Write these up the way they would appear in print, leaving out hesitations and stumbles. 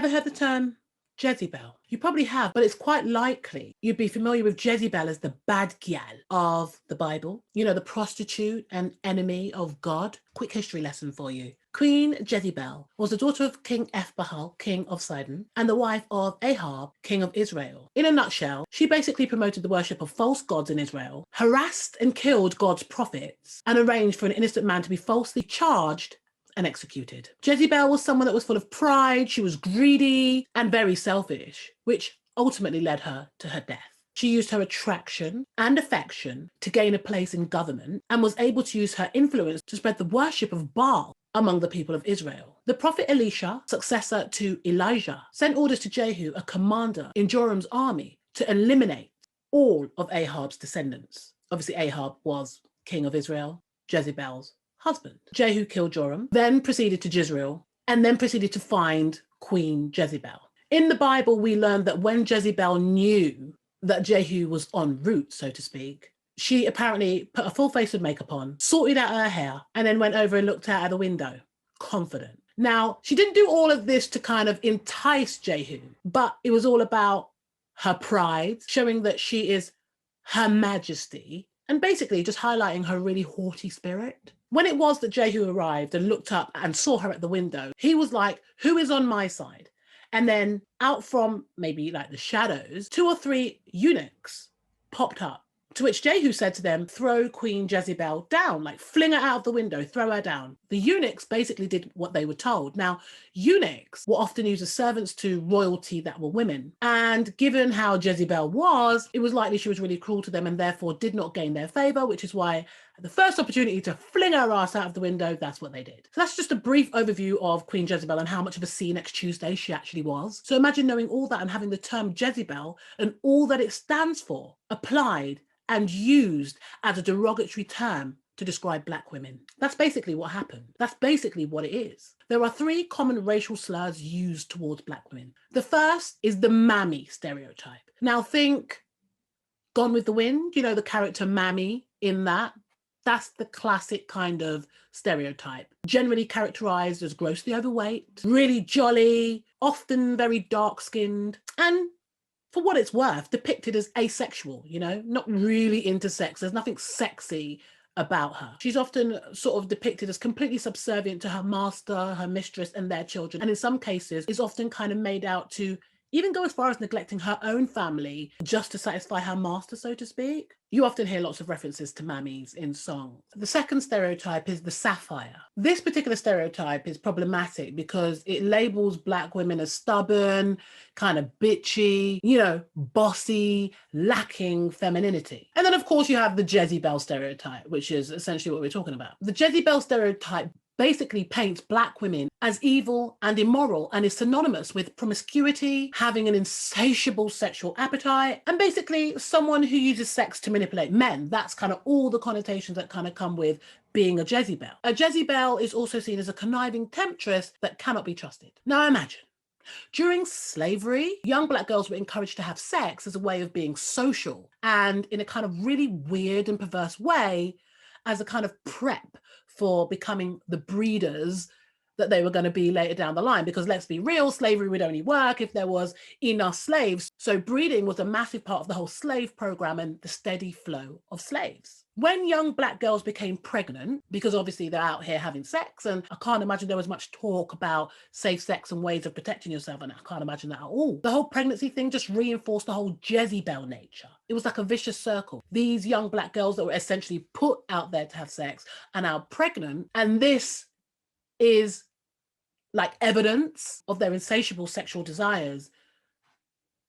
Ever heard the term Jezebel? You probably have, but it's quite likely you'd be familiar with Jezebel as the bad gal of the Bible. You know, the prostitute and enemy of God. Quick history lesson for you. Queen Jezebel was the daughter of King Ethbaal, king of Sidon, and the wife of Ahab, king of Israel. In a nutshell, she basically promoted the worship of false gods in Israel, harassed and killed God's prophets, and arranged for an innocent man to be falsely charged and executed. Jezebel was someone that was full of pride, she was greedy and very selfish, which ultimately led her to her death. She used her attraction and affection to gain a place in government and was able to use her influence to spread the worship of Baal among the people of Israel. The prophet Elisha, successor to Elijah, sent orders to Jehu, a commander in Joram's army, to eliminate all of Ahab's descendants. Obviously, Ahab was king of Israel, Jezebel's husband. Jehu killed Joram, then proceeded to Jezreel, and then proceeded to find Queen Jezebel. In the Bible, we learn that when Jezebel knew that Jehu was en route, so to speak, she apparently put a full face of makeup on, sorted out her hair, and then went over and looked out of the window, confident. Now, she didn't do all of this to kind of entice Jehu, but it was all about her pride, showing that she is Her Majesty, and basically just highlighting her really haughty spirit. When it was that Jehu arrived and looked up and saw her at the window, he was like, who is on my side? And then out from maybe like the shadows, 2 or 3 eunuchs popped up, to which Jehu said to them, throw Queen Jezebel down, like fling her out of the window, throw her down. The eunuchs basically did what they were told. Now, eunuchs were often used as servants to royalty that were women. And given how Jezebel was, it was likely she was really cruel to them and therefore did not gain their favor, which is why at the first opportunity to fling her ass out of the window, that's what they did. So that's just a brief overview of Queen Jezebel and how much of a see you next Tuesday she actually was. So imagine knowing all that and having the term Jezebel and all that it stands for applied and used as a derogatory term to describe Black women. That's basically what happened. That's basically what it is. There are 3 common racial slurs used towards Black women. The first is the Mammy Stereotype. Now think Gone with the Wind, you know, the character Mammy in that. That's the classic kind of stereotype, generally characterized as grossly overweight, really jolly, often very dark-skinned, and for what it's worth, depicted as asexual, you know, not really into sex. There's nothing sexy about her. She's often sort of depicted as completely subservient to her master, her mistress, and their children. And in some cases is often kind of made out to even go as far as neglecting her own family just to satisfy her master, so to speak. You often hear lots of references to mammies in songs. The second stereotype is the sapphire. This particular stereotype is problematic because it labels Black women as stubborn, kind of bitchy, you know, bossy, lacking femininity. And then of course you have the Jezebel stereotype, which is essentially what we're talking about. The Jezebel stereotype basically paints Black women as evil and immoral and is synonymous with promiscuity, having an insatiable sexual appetite, and basically someone who uses sex to manipulate men. That's kind of all the connotations that kind of come with being a Jezebel. A Jezebel is also seen as a conniving temptress that cannot be trusted. Now imagine, during slavery, young Black girls were encouraged to have sex as a way of being social and in a kind of really weird and perverse way as a kind of prep for becoming the breeders that they were going to be later down the line. Because let's be real, slavery would only work if there was enough slaves. So breeding was a massive part of the whole slave program and the steady flow of slaves. When young Black girls became pregnant, because obviously they're out here having sex, and I can't imagine there was much talk about safe sex and ways of protecting yourself, and I can't imagine that at all. The whole pregnancy thing just reinforced the whole Jezebel nature. It was like a vicious circle. These young Black girls that were essentially put out there to have sex are now pregnant, and this is like evidence of their insatiable sexual desires.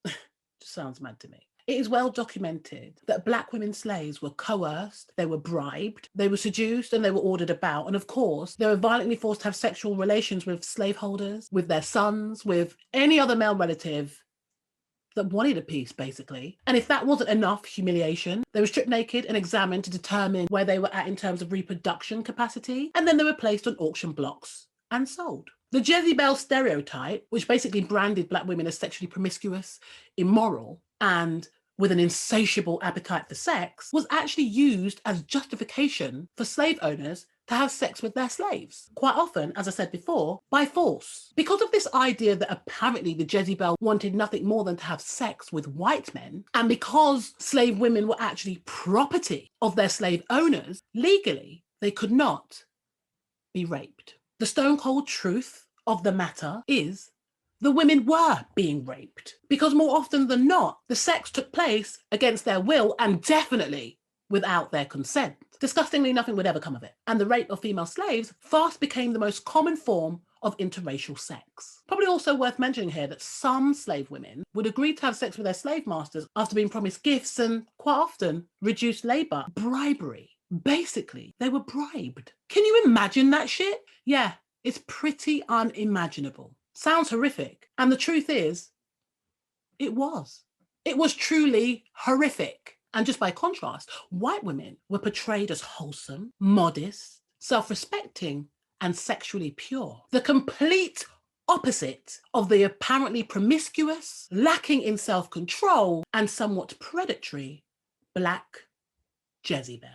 Just sounds mad to me. It is well documented that Black women slaves were coerced, they were bribed, they were seduced, and they were ordered about. And of course, they were violently forced to have sexual relations with slaveholders, with their sons, with any other male relative that wanted a piece, basically. And if that wasn't enough humiliation, they were stripped naked and examined to determine where they were at in terms of reproduction capacity. And then they were placed on auction blocks and sold. The Jezebel stereotype, which basically branded Black women as sexually promiscuous, immoral, and with an insatiable appetite for sex, was actually used as justification for slave owners to have sex with their slaves. Quite often, as I said before, by force. Because of this idea that apparently the Jezebel wanted nothing more than to have sex with white men, and because slave women were actually property of their slave owners, legally, they could not be raped. The stone cold truth of the matter is the women were being raped because more often than not, the sex took place against their will and definitely without their consent. Disgustingly, nothing would ever come of it. And the rape of female slaves fast became the most common form of interracial sex. Probably also worth mentioning here that some slave women would agree to have sex with their slave masters after being promised gifts and quite often reduced labor, bribery. Basically, they were bribed. Can you imagine that shit? Yeah, it's pretty unimaginable. Sounds horrific. And the truth is, it was. It was truly horrific. And just by contrast, white women were portrayed as wholesome, modest, self-respecting, and sexually pure. The complete opposite of the apparently promiscuous, lacking in self-control, and somewhat predatory Black Jezebel.